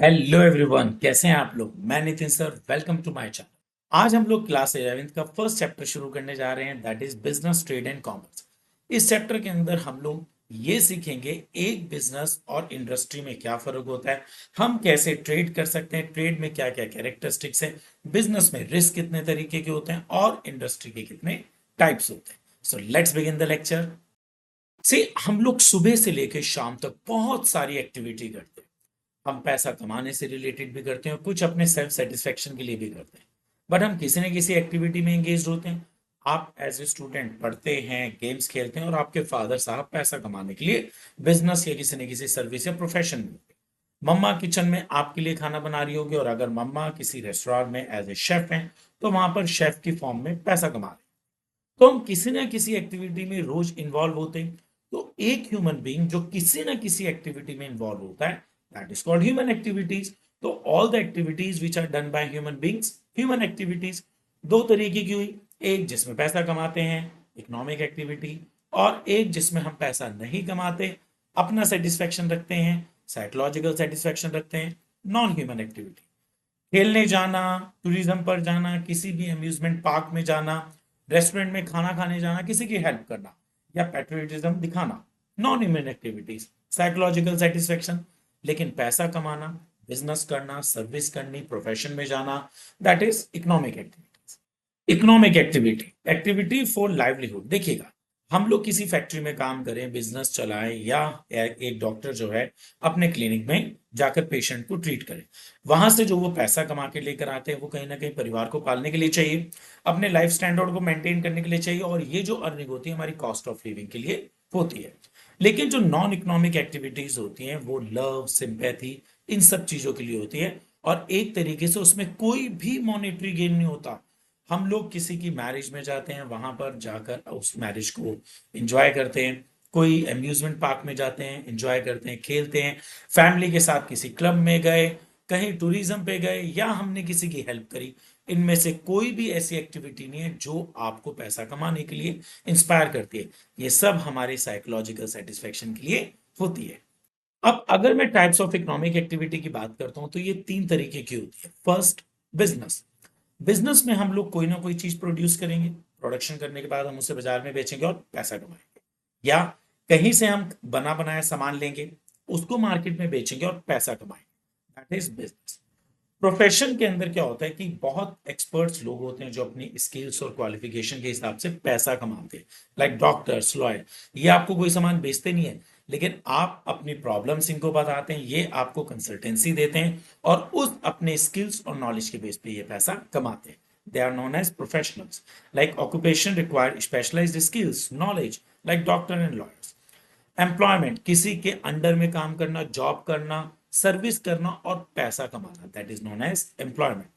Hello everyone, कैसे हैं आप लोग। मैं Nitin sir, welcome to my channel. आज हम लोग क्लास 11th का फर्स्ट चैप्टर शुरू करने जा रहे हैं, that is business, trade and commerce. इस चैप्टर के अंदर हम लोग ये सीखेंगे एक बिजनेस और इंडस्ट्री में क्या फर्क होता है, हम कैसे ट्रेड कर सकते हैं, ट्रेड में क्या क्या कैरेक्टरिस्टिक्स है, बिजनेस में रिस्क कितने तरीके के होते हैं और इंडस्ट्री के कितने टाइप्स होते हैं। So let's begin the lecture. से हम लोग सुबह से लेकर शाम तक बहुत सारी एक्टिविटी करते हैं। हम पैसा कमाने से रिलेटेड भी करते हैं, कुछ अपने सेल्फ सेटिस्फेक्शन के लिए भी करते हैं। बट हम किसी न किसी एक्टिविटी में एंगेज होते हैं। आप एज ए स्टूडेंट पढ़ते हैं, गेम्स खेलते हैं, और आपके फादर साहब पैसा कमाने के लिए बिजनेस या किसी न किसी सर्विस या प्रोफेशन में होते हैं। मम्मा किचन में आपके लिए खाना बना रही होगी, और अगर मम्मा किसी रेस्टोरेंट में एज ए शेफ हैं तो वहां पर शेफ की फॉर्म में पैसा कमा रहे हैं। तो हम किसी ना किसी एक्टिविटी में रोज इन्वॉल्व होते हैं। तो एक ह्यूमन बीइंग जो किसी ना किसी एक्टिविटी में इन्वॉल्व होता है, that is called human activities. तो all the activities which are done by human beings, human activities. दो तरीके की हुई, एक जिसमें पैसा कमाते हैं, इकोनॉमिक एक्टिविटी, और एक जिसमें हम पैसा नहीं कमाते, अपना सेटिस्फेक्शन रखते हैं, साइकोलॉजिकल सेटिस्फेक्शन रखते हैं, नॉन ह्यूमन एक्टिविटी। खेलने जाना, टूरिज्म पर जाना, किसी भी अम्यूजमेंट पार्क में जाना, रेस्टोरेंट में खाना खाने जाना, किसी की हेल्प करना या पेट्रियटिज्म दिखाना, non human activities, psychological satisfaction. लेकिन पैसा कमाना, बिजनेस करना, सर्विस करनी, प्रोफेशन में जाना, that is economic activities. Economic activity, activity for livelihood. देखिएगा, हम लोग किसी फैक्ट्री में काम करें, बिजनेस चलाएं, या एक डॉक्टर जो है अपने क्लिनिक में जाकर पेशेंट को ट्रीट करे, वहां से जो वो पैसा कमा के लेकर आते हैं वो कहीं ना कहीं परिवार को पालने के लिए चाहिए, अपने लाइफ स्टैंडर्ड को मेंटेन करने के लिए चाहिए, और ये जो अर्निंग होती है हमारी कॉस्ट ऑफ लिविंग के लिए होती है। लेकिन जो नॉन इकोनॉमिक एक्टिविटीज होती हैं वो लव, सिंपैथी, इन सब चीजों के लिए होती है, और एक तरीके से उसमें कोई भी मॉनेटरी गेन नहीं होता। हम लोग किसी की मैरिज में जाते हैं, वहां पर जाकर उस मैरिज को एंजॉय करते हैं, कोई अम्यूजमेंट पार्क में जाते हैं, एंजॉय करते हैं, खेलते हैं, फैमिली के साथ किसी क्लब में गए, कहीं टूरिज्म पे गए, या हमने किसी की हेल्प करी। इनमें से कोई भी ऐसी एक्टिविटी नहीं है जो आपको पैसा कमाने के लिए इंस्पायर करती है। ये सब हमारे साइकोलॉजिकल सेटिस्फेक्शन के लिए होती है। अब अगर मैं टाइप्स ऑफ इकोनॉमिक एक्टिविटी की बात करता हूं तो ये तीन तरीके की होती है। First, business. बिजनेस में हम लोग कोई ना कोई चीज प्रोड्यूस करेंगे, प्रोडक्शन करने के बाद हम उसे बाजार में बेचेंगे और पैसा कमाएंगे, या कहीं से हम बना बनाया सामान लेंगे, उसको मार्केट में बेचेंगे और पैसा कमाएंगे, दैट इज बिजनेस। प्रोफेशन के अंदर क्या होता है कि बहुत एक्सपर्ट्स लोग होते हैं जो अपनी स्किल्स और क्वालिफिकेशन के हिसाब से पैसा कमाते हैं, लाइक डॉक्टर्स, लॉयर। ये आपको कोई सामान बेचते नहीं है, लेकिन आप अपनी प्रॉब्लम्स इनको बताते हैं, ये आपको कंसल्टेंसी देते हैं, और उस अपने स्किल्स और नॉलेज के बेस पे ये पैसा कमाते हैं। They are known as professionals. Like occupation required specialised skills, knowledge, like doctor and lawyers. Employment, किसी के अंडर में काम करना, जॉब करना, सर्विस करना और पैसा कमाना, that is known as employment.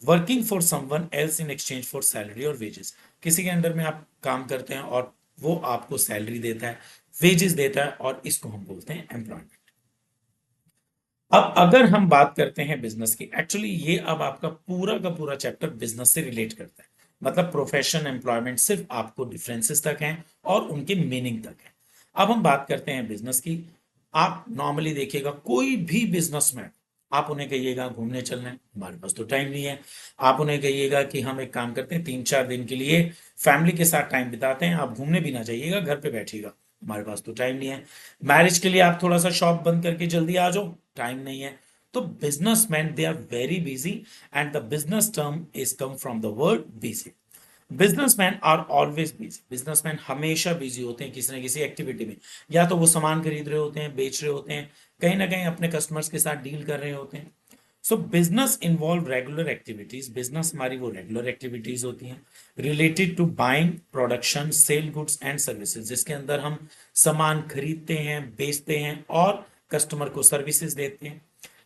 Working for someone else in exchange for salary और वेजेस। किसी के अंडर में आप काम करते हैं और वो आपको सैलरी देता है, वेजेस देता है, और इसको हम बोलते हैं एम्प्लॉयमेंट। अब अगर हम बात करते हैं बिजनेस की, एक्चुअली ये अब आपका पूरा का पूरा चैप्टर बिजनेस से रिलेट करता है। मतलब प्रोफेशन, एम्प्लॉयमेंट सिर्फ आपको डिफरेंसेस तक हैं और उनके मीनिंग तक है। अब हम बात करते हैं बिजनेस की। आप नॉर्मली देखिएगा, कोई भी बिजनेसमैन, आप उन्हें कहिएगा घूमने चलना है, हमारे पास तो टाइम नहीं है। आप उन्हें कहिएगा कि हम एक काम करते हैं, 3-4 दिन के लिए फैमिली के साथ टाइम बिताते हैं, आप घूमने भी ना जाइएगा, घर पे बैठिएगा, हमारे पास तो टाइम नहीं है। मैरिज के लिए आप थोड़ा सा शॉप बंद करके जल्दी आ जाओ, टाइम नहीं है। तो businessman they are very busy, and the business term is come from the word busy. Businessman are always busy. Businessman हमेशा बिजी होते हैं किसी न किसी एक्टिविटी में, या तो वो सामान खरीद रहे होते हैं, बेच रहे होते हैं, कहीं ना कहीं अपने कस्टमर्स के साथ डील कर रहे होते हैं। So business involve regular activities. Business हमारी वो रेगुलर एक्टिविटीज होती हैं related to buying, production, sell goods and services, जिसके अंदर हम सामान खरीदते हैं, बेचते हैं और कस्टमर को सर्विसेज देते हैं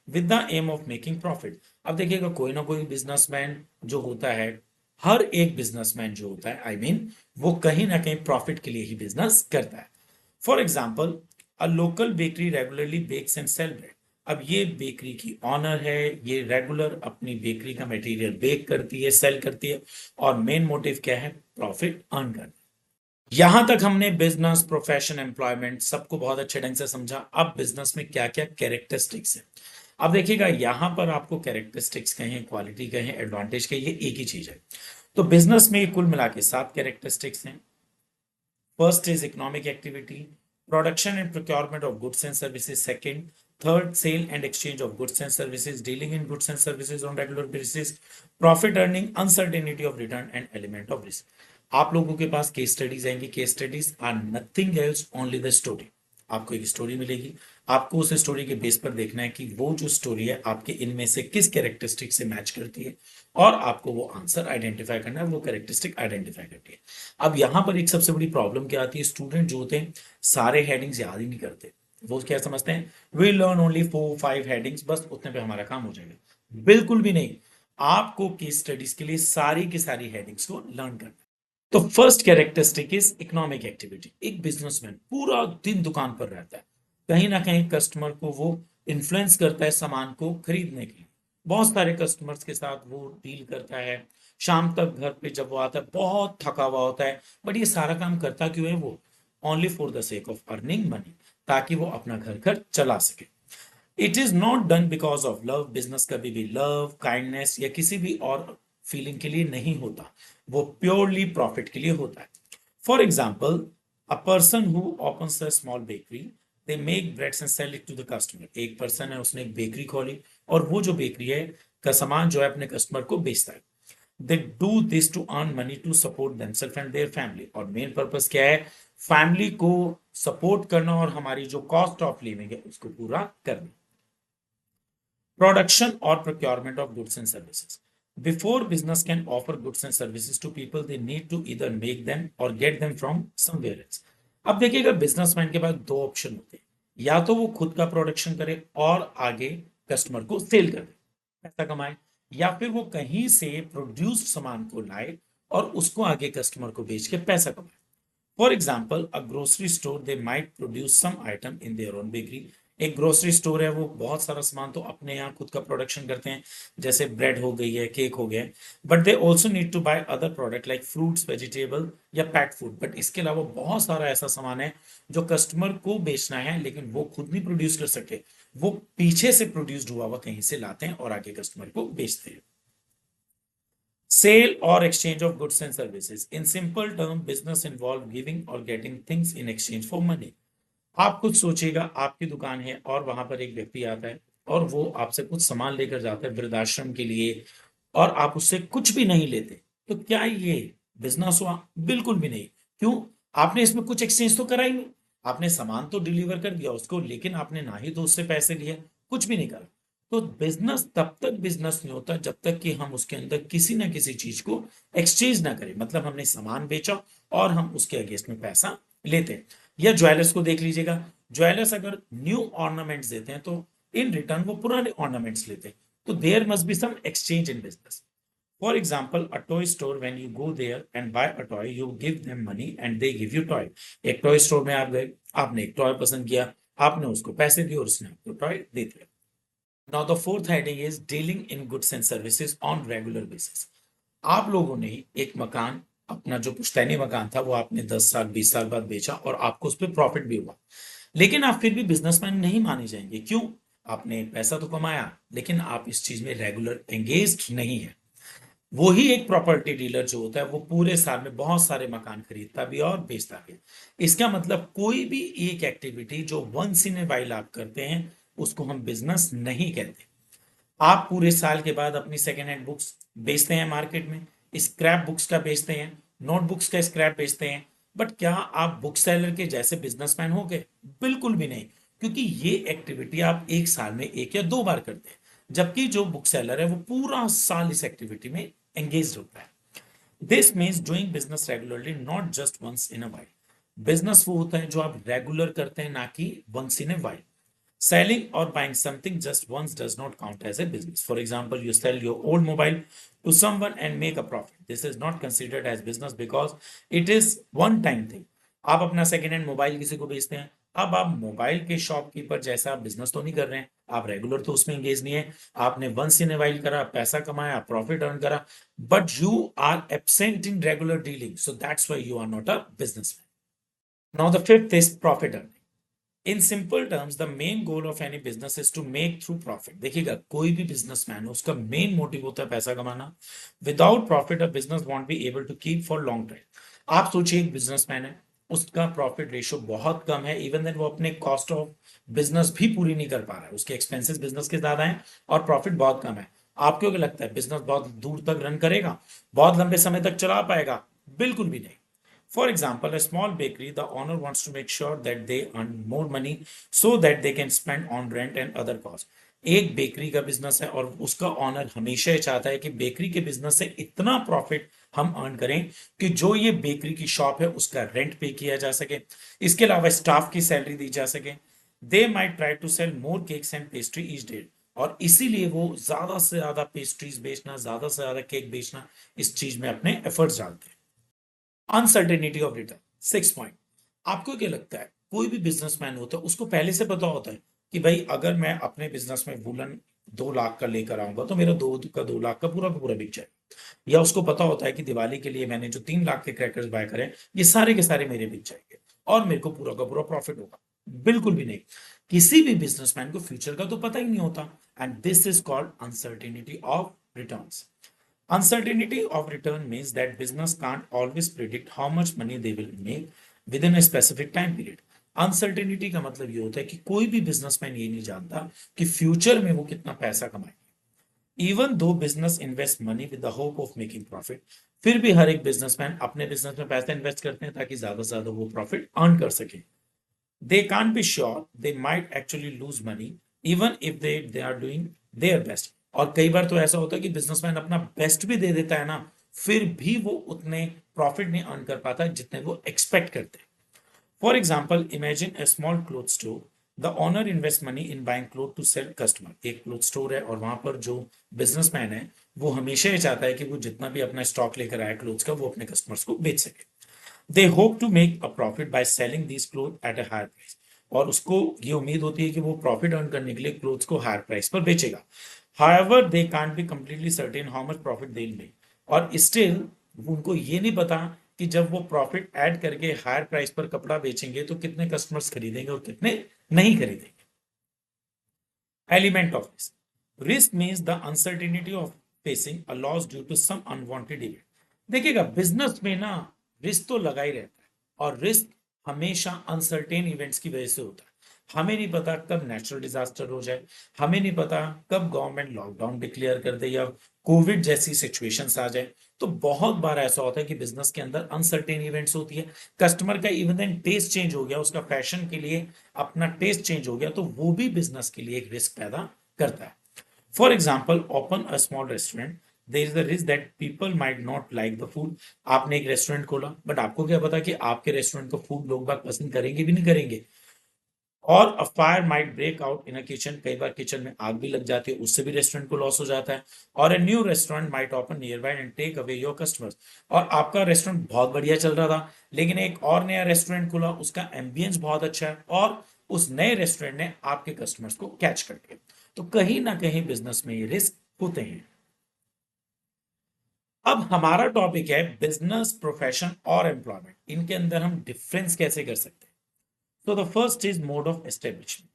with the aim of making profit. अब देखिएगा, कोई ना कोई बिजनेसमैन जो होता है, हर एक बिजनेसमैन जो होता है, आई मीन, वो कहीं ना कहीं प्रॉफिट के लिए ही बिजनेस करता है। For example, a local bakery regularly bakes and sell bread. अब ये बेकरी की ऑनर है, ये रेगुलर अपनी बेकरी का मटेरियल बेक करती है, सेल करती है, और मेन मोटिव क्या है, प्रॉफिट अर्न करना। यहां तक हमने बिजनेस, प्रोफेशन, एम्प्लॉयमेंट सबको बहुत अच्छे ढंग से समझा। अब बिजनेस में क्या क्या कैरेक्टरिस्टिक्स है। अब देखिएगा यहाँ पर आपको कैरेक्टरिस्टिक्स कहें, क्वालिटी कहें, एडवांटेज कहें, ये एक ही चीज है। तो बिजनेस में कुल मिला के 7 कैरेक्टरिस्टिक्स हैं। First is economic activity, production and procurement of goods and services. Second, third, sale and exchange of goods and services, dealing in goods and services on regular basis, profit earning, uncertainty of return and element of risk. आप लोगों के पास case studies आएंगी। Case studies are nothing else, only the story. आपको एक story मिलेगी, आपको उस स्टोरी के बेस पर देखना है कि वो जो स्टोरी है आपके इनमें से किस कैरेक्टरिस्टिक से मैच करती है, और आपको वो आंसर आइडेंटिफाई करना है, वो कैरेक्टरिस्टिक आइडेंटिफाई करती है। अब यहां पर एक सबसे बड़ी प्रॉब्लम क्या आती है, स्टूडेंट जो होते हैं सारे हेडिंग्स याद ही नहीं करते। वो क्या समझते हैं, वी लर्न ओनली 4-5 हेडिंग्स, बस उतने पे हमारा काम हो जाएगा। बिल्कुल भी नहीं, आपको केस स्टडीज के लिए सारी की सारी हेडिंग्स को लर्न करना है। तो first characteristic is economic activity. एक बिजनेसमैन पूरा दिन दुकान पर रहता है, कहीं ना कहीं कस्टमर को वो इन्फ्लुएंस करता है सामान को खरीदने के लिए। बहुत सारे कस्टमर्स के साथ वो डील करता है। शाम तक घर पे जब वो आता है बहुत थका हुआ होता है, बट ये सारा काम करता क्यों है वो, only for the sake of earning money, ताकि वो अपना घर घर चला सके। It is not done because of love. Business कभी भी लव, काइंडनेस या किसी भी और फीलिंग के लिए नहीं होता, वो प्योरली प्रॉफिट के लिए होता है। For example, a person who opens a small bakery, they make breads and sell it to the customer. एक पर्सन है, उसने एक बेकरी खोली और वो जो बेकरी है का सामान जो है अपने कस्टमर को बेचता है। They do this to earn money to support themselves and their family. और मेन पर्पस क्या है, फैमिली को सपोर्ट करना और हमारी जो कॉस्ट ऑफ लिविंग है उसको पूरा करना। Production or procurement of goods and services. Before business can offer goods and services to people, they need to either make them or get them from somewhere else. अब देखिएगा, businessman के पास दो option होते हैं, या तो वो खुद का प्रोडक्शन करे और आगे कस्टमर को सेल करे, पैसा कमाए, या फिर वो कहीं से प्रोड्यूस्ड सामान को लाए और उसको आगे कस्टमर को बेच के पैसा कमाए। For example, a grocery store, they might produce some item in their own bakery. एक ग्रोसरी स्टोर है, वो बहुत सारा सामान तो अपने यहाँ खुद का प्रोडक्शन करते हैं, जैसे ब्रेड हो गई है, केक हो गया है, but they also need to buy other product like fruits, vegetable या पैक्ड फूड। बट इसके अलावा बहुत सारा ऐसा सामान है जो कस्टमर को बेचना है, लेकिन वो खुद नहीं प्रोड्यूस कर सकते, वो पीछे से प्रोड्यूस्ड हुआ कहीं से लाते हैं और आगे कस्टमर को बेचते हैं। Sale or exchange of goods and services. In simple term, business involve giving or getting things in exchange for money. आप कुछ सोचिएगा, आपकी दुकान है और वहां पर एक व्यक्ति आता है और वो आपसे कुछ सामान लेकर जाता है वृद्धाश्रम के लिए, और आप उससे कुछ भी नहीं लेते, तो क्या ये बिजनेस हुआ? बिल्कुल भी नहीं। क्यों? आपने इसमें कुछ एक्सचेंज तो करा ही नहीं। आपने सामान तो डिलीवर कर दिया उसको, लेकिन आपने ना ही तो उससे पैसे लिए, कुछ भी नहीं करा। तो बिजनेस तब तक बिजनेस नहीं होता जब तक कि हम उसके अंदर किसी ना किसी चीज को एक्सचेंज ना करें। मतलब हमने सामान बेचा और हम उसके अगेंस्ट में पैसा लेते हैं। या ज्वेलर्स को देख लीजिएगा, ज्वेलर्स अगर न्यू ऑर्नामेंट्स देते हैं तो इन रिटर्न वो पुराने ऑर्नामेंट्स लेते हैं। तो there must be some exchange in business. For example, a toy store, when you go there and buy a toy, you give them money and they give you toy. एक toy store में आप गए, आपने एक toy पसंद किया, आपने उसको पैसे दिए और उसने आपको टॉय दे दिया। Now the fourth heading is dealing in goods and services on regular basis. आप लोगों ने एक मकान, अपना जो पुश्तैनी मकान था, वो आपने 10 साल 20 साल बाद बेचा और आपको उस पर प्रॉफिट भी हुआ, लेकिन आप फिर भी बिजनेसमैन नहीं माने जाएंगे। क्यों? आपने पैसा तो कमाया, लेकिन आप इस चीज में रेगुलर एंगेज्ड नहीं है। वो ही एक प्रॉपर्टी डीलर जो होता है, वो पूरे साल में बहुत सारे मकान खरीदता भी और बेचता भी। इसका मतलब कोई भी एक एक्टिविटी जो वंस इन ए वाइल आप करते हैं, उसको हम बिजनेस नहीं कहते। आप पूरे साल के बाद अपनी सेकेंड हैंड बुक्स बेचते हैं मार्केट में, स्क्रैप बुक्स का बेचते हैं, नोटबुक्स का स्क्रैप बेचते हैं, बट क्या आप बुक सेलर के जैसे बिजनेसमैन हो गए? बिल्कुल भी नहीं, क्योंकि ये एक्टिविटी आप एक साल में एक या दो बार करते हैं, जबकि जो बुक सेलर है वो पूरा साल इस एक्टिविटी में एंगेज होता है। This means doing business regularly, not just once in a while. Business वो होता है जो आप रेगुलर करते हैं, ना कि once in a while. Selling or buying something just once does not count as a business. For example, you sell your old mobile to someone and make a profit. This is not considered as business because it is one time thing. आप अपना second hand mobile किसी को बेचते हैं, अब आप mobile के shopkeeper जैसा बिजनेस तो नहीं कर रहे हैं, आप रेगुलर तो उसमें एंगेज नहीं है। आपने वंस इन ए वाइल करा, पैसा कमाया, प्रॉफिट अर्न करा, but you are absent in regular dealing, so that's why you are not a businessman. Now the fifth is profit earning. In simple terms the main goal of any business is to make through profit. देखिएगा, कोई भी businessman है उसका main motive होता है पैसा कमाना। Without profit a business won't be able to keep for long time. आप सोचिए, एक बिजनेसमैन है, उसका प्रॉफिट रेशियो बहुत कम है, इवन देन वो अपने कॉस्ट ऑफ बिजनेस भी पूरी नहीं कर पा रहा है, उसके एक्सपेंसेस बिजनेस के ज्यादा हैं और प्रॉफिट बहुत कम है। आपको क्या लगता है बिजनेस बहुत दूर तक रन करेगा, बहुत लंबे समय तक चला पाएगा? बिल्कुल भी नहीं। For example, a small bakery, the owner wants to make sure that they earn more money so that they can spend on rent and other costs. एक बेकरी का बिजनेस है और उसका ऑनर हमेशा ये चाहता है कि बेकरी के बिजनेस से इतना प्रॉफिट हम अर्न करें कि जो ये बेकरी की शॉप है उसका रेंट पे किया जा सके, इसके अलावा स्टाफ की सैलरी दी जा सके। They might try to sell more cakes and pastry each day, और इसीलिए वो ज्यादा से ज्यादा पेस्ट्रीज बेचना, ज्यादा से ज्यादा केक बेचना, इस चीज में अपने एफर्ट्स डालते हैं। Uncertainty of return, 6 point. आपको क्या लगता है, कोई भी बिजनेसमैन होता है उसको पहले से पता होता है कि भाई अगर मैं अपने बिजनेस में वुलन 2 लाख का लेकर आऊंगा तो मेरा 2 लाख का पूरा बिक जाएगा, या उसको पता होता है कि दिवाली के लिए मैंने जो 3 लाख के क्रैकर्स बाय करे ये सारे के सारे मेरे बिक जाएंगे और मेरे को पूरा का पूरा प्रॉफिट होगा? बिल्कुल भी नहीं। किसी भी बिजनेसमैन को फ्यूचर का तो पता ही नहीं होता, and this is called uncertainty of returns. Uncertainty of return means that business can't always predict how much money they will make within a specific time period. Uncertainty का मतलब ये होता है कि कोई भी बिजनेसमैन ये नहीं जानता कि फ्यूचर में वो कितना पैसा कमाएगा। Even though business invest money with the hope of making profit, फिर भी हर एक बिजनेसमैन अपने बिजनेस में पैसा इन्वेस्ट करते हैं ताकि ज्यादा से ज्यादा वो प्रॉफिट अर्न कर सके। They can't be sure, they might actually lose money even if they are doing their best. और कई बार तो ऐसा होता है कि बिजनेसमैन अपना बेस्ट भी दे देता है ना, फिर भी वो उतने प्रॉफिट नहीं अर्न कर पाता जितने वो एक्सपेक्ट करते हैं। For example, imagine a small cloth store. The owner invest money in buying cloth to sell customer. एक क्लोथ स्टोर है और वहां पर जो बिजनेसमैन है वो हमेशा ये चाहता है कि वो जितना भी अपना स्टॉक लेकर आए क्लोथ्स का वो अपने कस्टमर्स को बेच सके। They hope to make a profit by selling these cloth at a higher price. और उसको ये उम्मीद होती है कि वो प्रॉफिट अर्न करने के लिए क्लोथ्स को हायर प्राइस पर बेचेगा। However they can't be completely certain how much profit they will make, और स्टिल उनको ये नहीं पता कि जब वो प्रॉफिट ऐड करके हायर प्राइस पर कपड़ा बेचेंगे तो कितने कस्टमर्स खरीदेंगे और कितने नहीं खरीदेंगे। Element of risk. Risk means the uncertainty of facing a loss due to some unwanted event. देखिएगा, बिजनेस में ना रिस्क तो लगा ही रहता है, और रिस्क हमेशा अनसर्टेन इवेंट्स की वजह से होता है। हमें नहीं पता कब नेचुरल डिजास्टर हो जाए, हमें नहीं पता कब गवर्नमेंट लॉकडाउन डिक्लेयर कर दे या कोविड जैसी सिचुएशंस आ जाए। तो बहुत बार ऐसा होता है कि बिजनेस के अंदर अनसर्टेन इवेंट्स होती है। कस्टमर का इवन देन टेस्ट चेंज हो गया, उसका फैशन के लिए अपना टेस्ट चेंज हो गया, तो वो भी बिजनेस के लिए एक रिस्क पैदा करता है। For example, open a small restaurant, there is the risk that people might not like the food. आपने एक रेस्टोरेंट खोला, बट आपको क्या पता कि आपके रेस्टोरेंट को फूड लोग बाग पसंद करेंगे भी नहीं करेंगे। और a fire might break out in a kitchen, कई बार किचन में आग भी लग जाती है, उससे भी रेस्टोरेंट को लॉस हो जाता है। और a new restaurant might open near by and take away your customers. और आपका रेस्टोरेंट बहुत बढ़िया चल रहा था, लेकिन एक और नया रेस्टोरेंट खुला, उसका एम्बियंस बहुत अच्छा है और उस नए रेस्टोरेंट ने आपके कस्टमर्स को कैच कर लिया। तो कहीं ना कहीं बिजनेस में ये रिस्क होते हैं। अब हमारा टॉपिक है बिजनेस, प्रोफेशन और एम्प्लॉयमेंट, इनके अंदर हम डिफरेंस कैसे कर सकते हैं। तो the first is mode of establishment.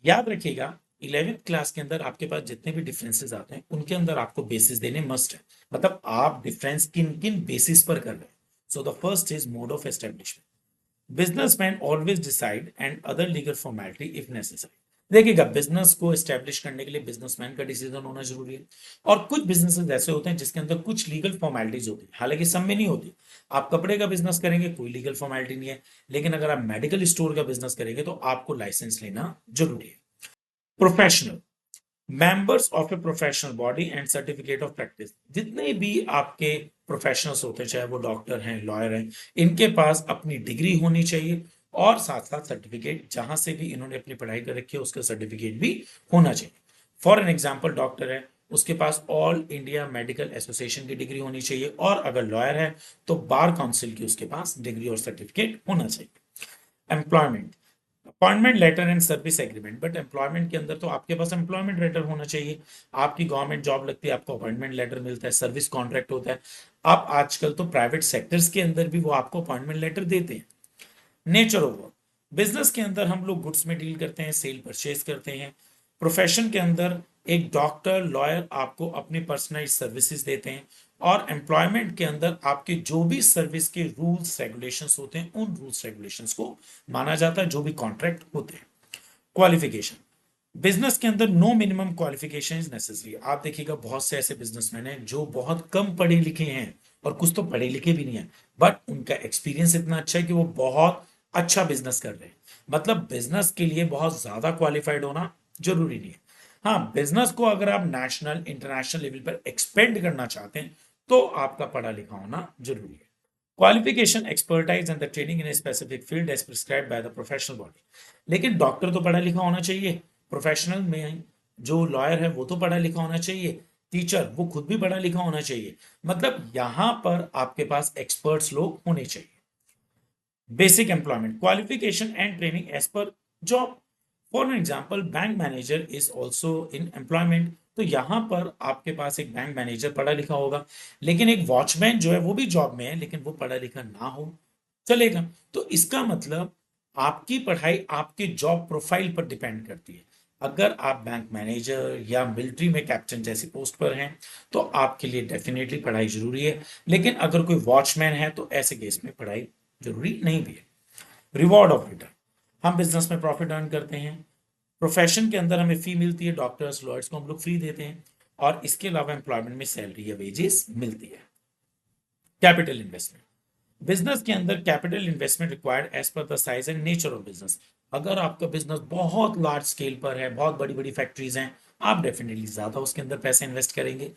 याद रखिएगा, 11th क्लास के अंदर आपके पास जितने भी डिफरेंसेस आते हैं उनके अंदर आपको बेसिस देने मस्ट है, मतलब आप डिफरेंस किन किन बेसिस पर कर रहे हैं। So the first is mode of establishment. Businessman always decide and other legal formality if necessary. देखिएगा, बिजनेस को एस्टेब्लिश करने के लिए बिजनेसमैन का डिसीजन होना जरूरी है। और कुछ बिजनेसेस ऐसे होते हैं जिसके अंदर कुछ लीगल फॉर्मेलिटीज होती है, हालांकि सब में नहीं होती। आप कपड़े का बिजनेस करेंगे, कोई लीगल फॉर्मेलिटी नहीं है, लेकिन अगर आप मेडिकल स्टोर का बिजनेस करेंगे तो आपको लाइसेंस लेना जरूरी है। Professional, members of a professional body and certificate of practice. जितने भी आपके प्रोफेशनल्स होते हैं, चाहे वो डॉक्टर हैं, लॉयर हैं, इनके पास अपनी डिग्री होनी चाहिए और साथ साथ सर्टिफिकेट, जहां से भी इन्होंने अपनी पढ़ाई कर रखी है उसका सर्टिफिकेट भी होना चाहिए। फॉर एन एग्जाम्पल, डॉक्टर है, उसके पास ऑल इंडिया मेडिकल एसोसिएशन की डिग्री होनी चाहिए, और अगर लॉयर है तो बार काउंसिल की उसके पास डिग्री और सर्टिफिकेट होना चाहिए। Employment, appointment letter and service agreement. But employment के अंदर तो आपके पास एम्प्लॉयमेंट लेटर होना चाहिए। आपकी गवर्नमेंट जॉब लगती है, आपको अपॉइंटमेंट लेटर मिलता है, सर्विस कॉन्ट्रैक्ट होता है। आप आजकल तो प्राइवेट सेक्टर्स के अंदर भी वो आपको अपॉइंटमेंट लेटर देते हैं। नेचर ऑफ वर्क, बिजनेस के अंदर हम लोग गुड्स में डील करते हैं, सेल परचेज करते हैं। प्रोफेशन के अंदर एक डॉक्टर, लॉयर आपको अपनी पर्सनलाइज सर्विसेज देते हैं। और एम्प्लॉयमेंट के अंदर आपके जो भी सर्विस के रूल्स रेगुलेशंस होते हैं, उन रूल्स रेगुलेशंस को माना जाता है, जो भी कॉन्ट्रैक्ट होते हैं। क्वालिफिकेशन, बिजनेस के अंदर no minimum qualification is necessary. आप देखिएगा बहुत से ऐसे बिजनेसमैन हैं जो बहुत कम पढ़े लिखे हैं, और कुछ तो पढ़े लिखे भी नहीं है, बट उनका एक्सपीरियंस इतना अच्छा है कि वो बहुत अच्छा बिजनेस कर रहे हैं। मतलब बिजनेस के लिए बहुत ज्यादा क्वालिफाइड होना जरूरी नहीं है। हाँ, बिजनेस को अगर आप नेशनल इंटरनेशनल लेवल पर एक्सपेंड करना चाहते हैं तो आपका पढ़ा लिखा होना जरूरी है। Qualification, expertise and the training in a specific field as prescribed by the professional body. लेकिन डॉक्टर तो पढ़ा लिखा होना चाहिए, प्रोफेशनल में जो लॉयर है वो तो पढ़ा लिखा होना चाहिए, टीचर वो खुद भी पढ़ा लिखा होना चाहिए। मतलब यहां पर आपके पास एक्सपर्ट्स लोग होने चाहिए। Basic employment, qualification and training as per job. For example, bank manager is also in employment. तो यहां पर आपके पास एक बैंक मैनेजर पढ़ा लिखा होगा, लेकिन एक वॉचमैन जो है वो भी जॉब में है, लेकिन वो पढ़ा लिखा ना हो, चलेगा। तो इसका मतलब आपकी पढ़ाई आपके जॉब प्रोफाइल पर डिपेंड करती है। अगर आप बैंक मैनेजर या मिलिट्री में कैप्टन जैसी पोस्ट पर हैं तो आपके लिए डेफिनेटली पढ़ाई जरूरी है, लेकिन अगर कोई वॉचमैन है तो ऐसे केस में पढ़ाई जरूरी नहीं भी है। रिवॉर्ड ऑफ रिटर्न, हम बिजनेस में प्रॉफिट अर्न करते हैं, प्रोफेशन के अंदर हमें फी मिलती है, डॉक्टर्स लॉयर्स को हम लोग फ्री देते हैं, और इसके अलावा एम्प्लॉयमेंट में सैलरी या वेजेस मिलती है। कैपिटल इन्वेस्टमेंट, बिजनेस के अंदर capital investment required as per the size and nature of business. अगर आपका बिजनेस बहुत लार्ज स्केल पर है, बहुत बड़ी बड़ी फैक्ट्रीज हैं, आप डेफिनेटली ज्यादा उसके अंदर पैसे इन्वेस्ट करेंगे।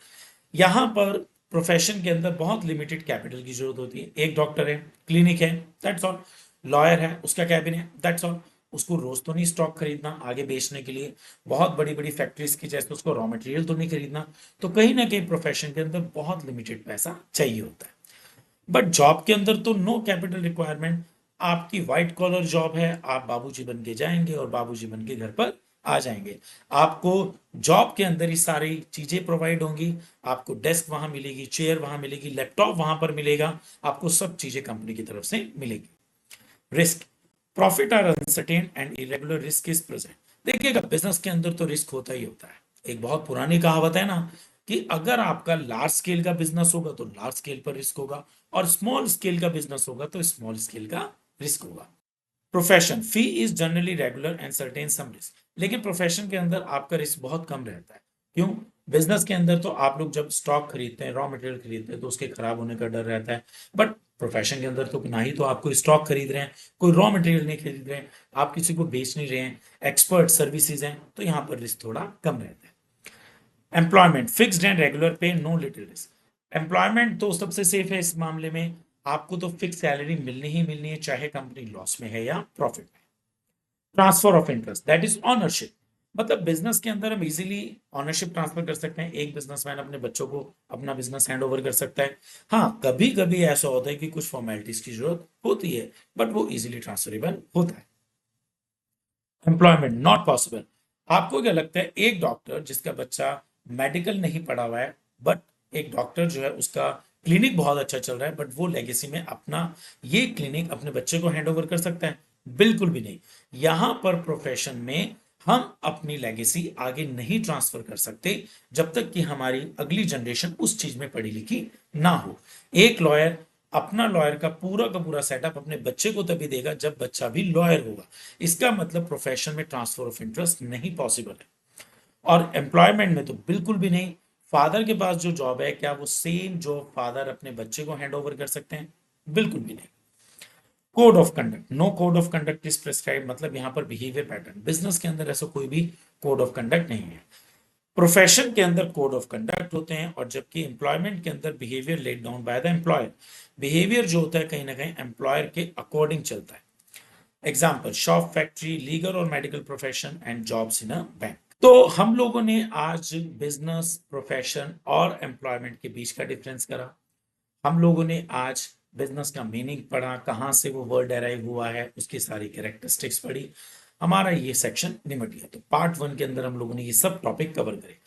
यहां पर प्रोफेशन के अंदर बहुत लिमिटेड कैपिटल की जरूरत होती है। एक डॉक्टर है, क्लिनिक है, दैट्स ऑल। लॉयर है, उसका कैबिन है, दैट्स ऑल। उसको रोज तो नहीं स्टॉक खरीदना आगे बेचने के लिए, बहुत बड़ी बड़ी फैक्ट्रीज की जैसे उसको रॉ मटेरियल तो नहीं खरीदना। तो कहीं ना कहीं प्रोफेशन के अंदर बहुत लिमिटेड पैसा चाहिए होता है। बट जॉब के अंदर तो नो कैपिटल रिक्वायरमेंट। आपकी व्हाइट कॉलर जॉब है, आप बाबूजी बन के जाएंगे और बाबूजी बन के घर पर आ जाएंगे। आपको जॉब के अंदर ही सारी चीजें प्रोवाइड होंगी। आपको डेस्क वहां मिलेगी, चेयर वहां मिलेगी, लैपटॉप वहां पर मिलेगा, आपको सब चीजें कंपनी की तरफ से मिलेगी। Risk, profit are uncertain and irregular risk is present. देखिएगा बिजनेस के अंदर तो रिस्क होता ही होता है। एक बहुत पुरानी कहावत है ना कि अगर आपका लार्ज स्केल का बिजनेस होगा तो लार्ज स्केल पर रिस्क होगा, और स्मॉल स्केल का बिजनेस होगा तो स्मॉल स्केल का रिस्क होगा। Profession, fee is generally regular and certain some risk. लेकिन प्रोफेशन के अंदर आपका रिस्क बहुत कम रहता है। क्यों? बिजनेस के अंदर तो आप लोग जब स्टॉक खरीदते हैं, रॉ मटेरियल खरीदते हैं, तो उसके खराब होने का डर रहता है। बट प्रोफेशन के अंदर तो ना ही तो आप कोई स्टॉक खरीद रहे हैं, कोई रॉ मटेरियल नहीं खरीद रहे हैं, आप किसी को बेच नहीं रहे हैं, एक्सपर्ट सर्विसेज हैं, तो यहाँ पर रिस्क थोड़ा कम रहता है। एम्प्लॉयमेंट, फिक्स्ड एंड रेगुलर पे, नो लिटिल रिस्क। एम्प्लॉयमेंट तो सबसे सेफ है इस मामले में। आपको तो फिक्स सैलरी मिलनी ही मिलनी है, चाहे कंपनी लॉस में है या प्रॉफिट में। Transfer of interest, that is ownership. मतलब बिजनेस के अंदर हम इजीली ऑनरशिप ट्रांसफर कर सकते हैं। एक बिजनेसमैन अपने बच्चों को अपना बिजनेस हैंड ओवर कर सकता है। हाँ, कभी कभी ऐसा होता है कि कुछ फॉर्मेलिटीज की जरूरत होती है, बट वो इजीली ट्रांसफरेबल होता है। Employment not possible. आपको क्या लगता है, एक डॉक्टर जिसका बच्चा मेडिकल नहीं पढ़ा हुआ है, बट एक डॉक्टर जो है उसका क्लिनिक बहुत अच्छा चल रहा है, बट वो लेगेसी में अपना ये क्लिनिक अपने बच्चे को हैंड ओवर कर सकता है? बिल्कुल भी नहीं। यहां पर प्रोफेशन में हम अपनी लेगेसी आगे नहीं ट्रांसफर कर सकते जब तक कि हमारी अगली जनरेशन उस चीज में पढ़ी लिखी ना हो। एक लॉयर अपना लॉयर का पूरा सेटअप अपने बच्चे को तभी देगा जब बच्चा भी लॉयर होगा। इसका मतलब प्रोफेशन में ट्रांसफर ऑफ इंटरेस्ट नहीं पॉसिबल है। और एम्प्लॉयमेंट में तो बिल्कुल भी नहीं। फादर के पास जो जॉब है, क्या वो सेम जॉब फादर अपने बच्चे को हैंड ओवर कर सकते हैं? बिल्कुल भी नहीं। Code of conduct, no code of conduct is prescribe. मतलब यहां पर बिहेवियर पैटर्न, बिजनेस के अंदर ऐसा कोई भी कोड ऑफ कंडक्ट नहीं है। प्रोफेशन के अंदर कोड ऑफ कंडक्ट होते हैं, और जबकि एम्प्लॉयमेंट के अंदर behaviour laid down by the employer. Behaviour जो होता है कहीं ना कहीं एम्प्लॉयर के अकॉर्डिंग चलता है। एग्जाम्पल, शॉप, फैक्ट्री, लीगल और medical profession and jobs in a bank. तो हम लोगों ने आज बिजनेस, प्रोफेशन और एम्प्लॉयमेंट के बीच का डिफरेंस करा। हम लोगों ने आज बिजनेस का मीनिंग पढ़ा, कहाँ से वो वर्ड डेराइव हुआ है, उसकी सारी कैरेक्टरिस्टिक्स पढ़ी। हमारा ये सेक्शन निमट गया। तो पार्ट 1 के अंदर हम लोगों ने ये सब टॉपिक कवर करे।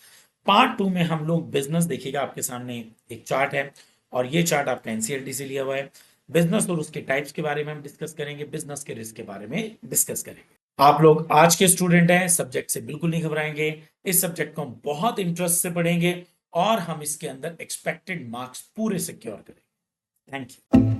पार्ट 2 में हम लोग बिजनेस, देखिएगा आपके सामने एक चार्ट है, और ये चार्ट आपका एनसीईआरटी से लिया हुआ है। बिजनेस और उसके टाइप्स के बारे में हम डिस्कस करेंगे, बिजनेस के रिस्क के बारे में डिस्कस करेंगे। आप लोग आज के स्टूडेंट हैं, सब्जेक्ट से बिल्कुल नहीं घबराएंगे। इस सब्जेक्ट को हम बहुत इंटरेस्ट से पढ़ेंगे और हम इसके अंदर एक्सपेक्टेड मार्क्स पूरे सिक्योर करेंगे। Thank you.